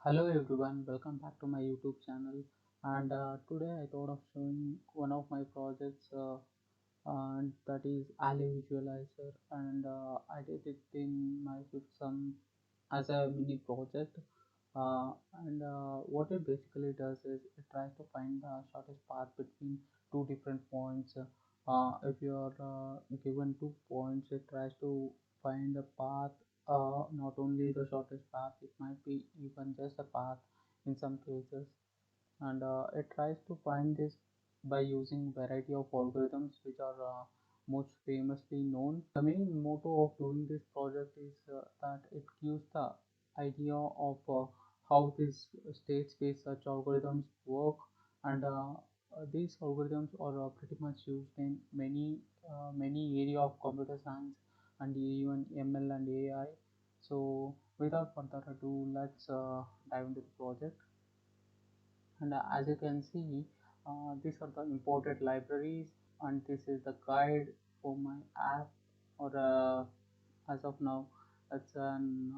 Hello everyone, welcome back to my YouTube channel. And today I thought of showing one of my projects, and that is Ali Visualizer, and I did it in my system as a mini project. And what it basically does is it tries to find the shortest path between two different points. If you are given 2 points, it tries to find the path, not only the shortest path, it might be even just a path in some cases. And it tries to find this by using variety of algorithms which are most famously known. The main motto of doing this project is that it gives the idea of how these state space search algorithms work, and these algorithms are pretty much used in many area of computer science and even ML and AI. So without further ado, let's dive into the project. And as you can see, these are the imported libraries, and this is the guide for my app, or as of now it's an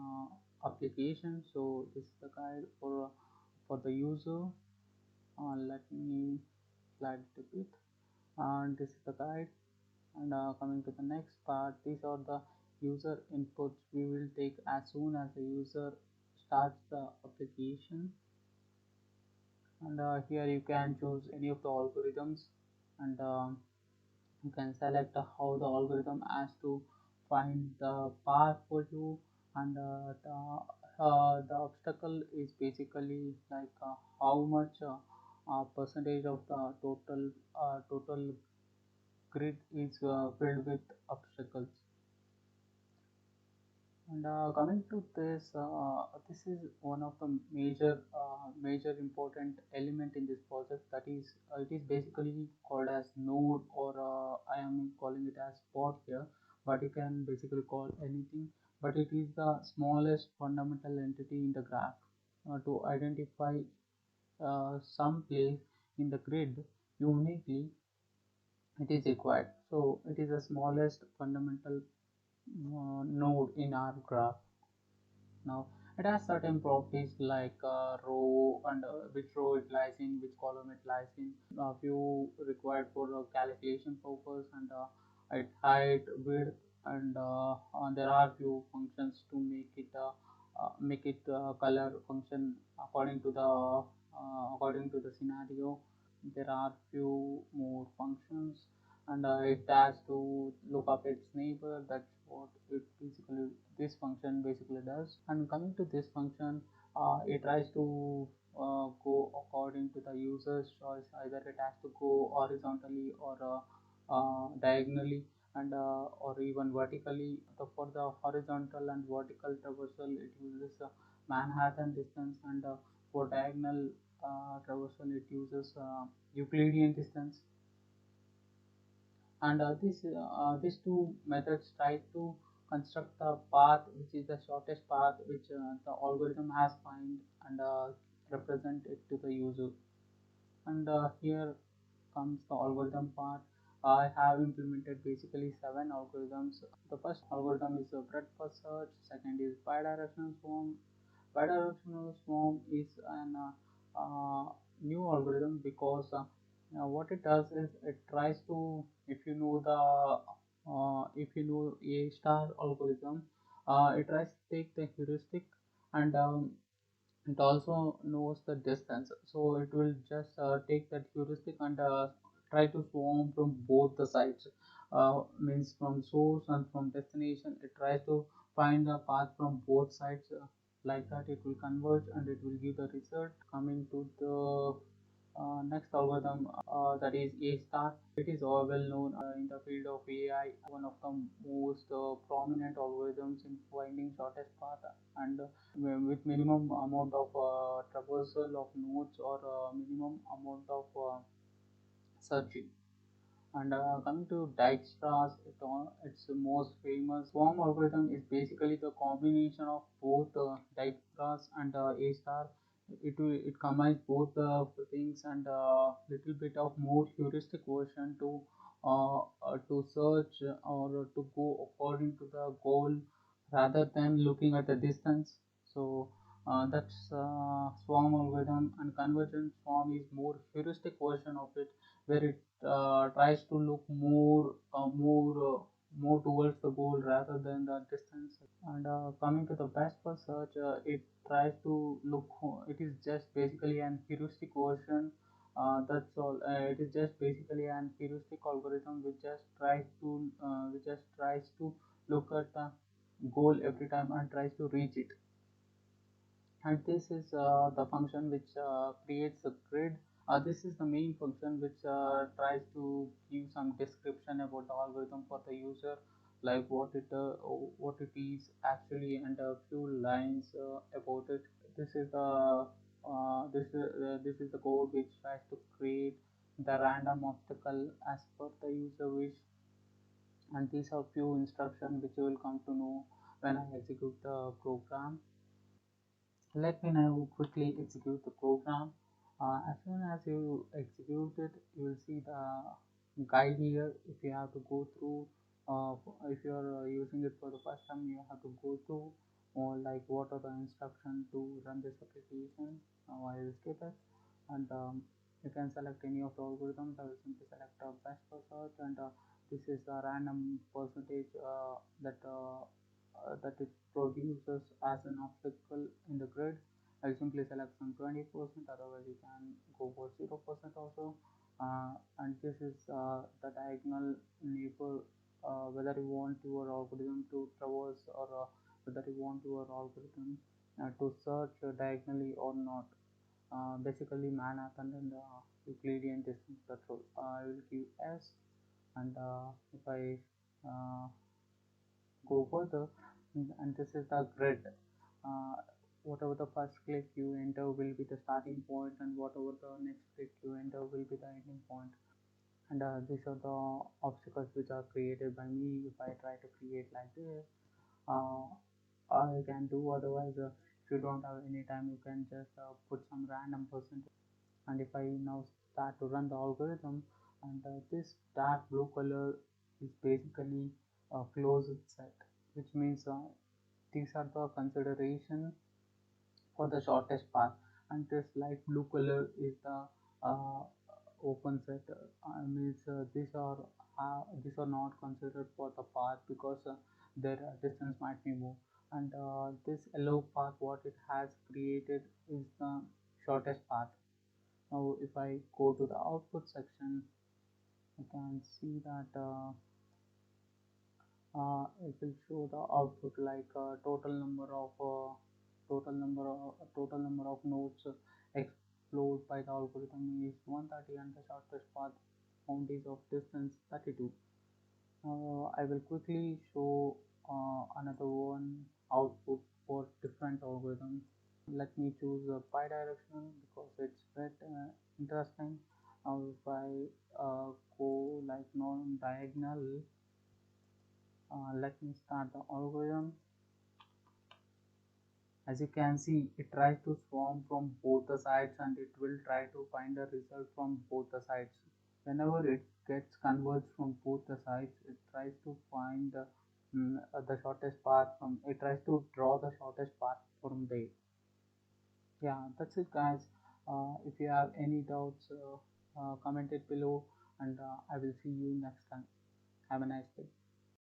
application. So this is the guide for the user. Let me slide it a bit, and this is the guide. And coming to the next part, these are the user inputs we will take as soon as the user starts the application. And here you can choose any of the algorithms, and you can select how the algorithm has to find the path for you. And the obstacle is basically like how much percentage of the total grid is filled with obstacles. And coming to this, this is one of the major important element in this project. That is, it is basically called as node, or I am calling it as spot here, but you can basically call anything. But it is the smallest fundamental entity in the graph. To identify some place in the grid uniquely, it is required. So it is the smallest fundamental node in our graph. Now, it has certain properties like row, and which row it lies in, which column it lies in, a few required for calculation purpose, and its height, width, and there are few functions to make it color function according to the scenario. There are few more functions, and it has to look up its neighbor. That's what it basically this function basically does. And coming to this function, it tries to go according to the user's choice. Either it has to go horizontally or diagonally, and or even vertically. For the horizontal and vertical traversal, it uses Manhattan distance, and for diagonal traversal, it uses Euclidean distance. And these two methods try to construct the path which is the shortest path which the algorithm has find, and represent it to the user. And here comes the algorithm part. I have implemented basically 7 algorithms. The first algorithm is a breadth first search. Second is bidirectional swarm. Bidirectional swarm is an new algorithm because what it does is it tries to, if you know A star algorithm, it tries to take the heuristic, and it also knows the distance. So it will just take that heuristic and try to swarm from both the sides. Means from source and from destination, it tries to find the path from both sides. Like that, it will converge and it will give the result. Coming to the next algorithm, that is A star. It is all well known in the field of AI, one of the most prominent algorithms in finding shortest path, and with minimum amount of traversal of nodes, or minimum amount of searching. And coming to Dijkstra's, its most famous swarm algorithm is basically the combination of both Dijkstra's and A star. It combines both the things, and little bit of more heuristic version to search or to go according to the goal rather than looking at the distance. So That's swarm algorithm, and convergent swarm is more heuristic version of it, where it tries to look more towards the goal rather than the distance. And coming to the best first search, it tries to look. It is just basically an heuristic version. That's all. It is just basically an heuristic algorithm which just tries to look at the goal every time and tries to reach it. And this is the function which creates a grid. This is the main function which tries to give some description about the algorithm for the user, like what it is actually, and a few lines about it. This is the code which tries to create the random obstacle as per the user wish, and these are few instructions which you will come to know when I execute the program. Let me now quickly execute the program. As soon as you execute it, you will see the guide here. If you have to go through, if you are using it for the first time, you have to go through, or like what are the instructions to run this application. Now I will skip it, and you can select any of the algorithms. I will simply select best for search, and this is a random percentage that it produces as an obstacle in the grid. I'll simply select some 20%, otherwise you can go for 0% also. And this is the diagonal neighbor, whether you want your algorithm to traverse, or whether you want your algorithm to search diagonally or not. Basically Manhattan and Euclidean distance control. I will give S, and if I uh, go further, and this is the grid. uh, Whatever the first click you enter will be the starting point, and whatever the next click you enter will be the ending point. And these are the obstacles which are created by me. If I try to create like this, uh, I can do. Otherwise, if you don't have any time, you can just put some random percentage. And if I now start to run the algorithm, and this dark blue color is basically a closed set, which means these are the consideration for the shortest path, and this light blue color is the uh, open set. Means these are not considered for the path, because their distance might be more. And this yellow path what it has created is the shortest path. Now if I go to the output section, you can see that it will show the output, like total number of nodes explored by the algorithm is 130, and the shortest path found is of distance 32. I will quickly show another one output for different algorithms. Let me choose a bidirectional because it's quite interesting. Now if I go like non-diagonal, let me start the algorithm. As you can see, it tries to swarm from both the sides, and it will try to find a result from both the sides. Whenever it gets converged from both the sides, it tries to find the shortest path from. It tries to draw the shortest path from there. Yeah, that's it, guys. If you have any doubts, comment it below, and I will see you next time. Have a nice day.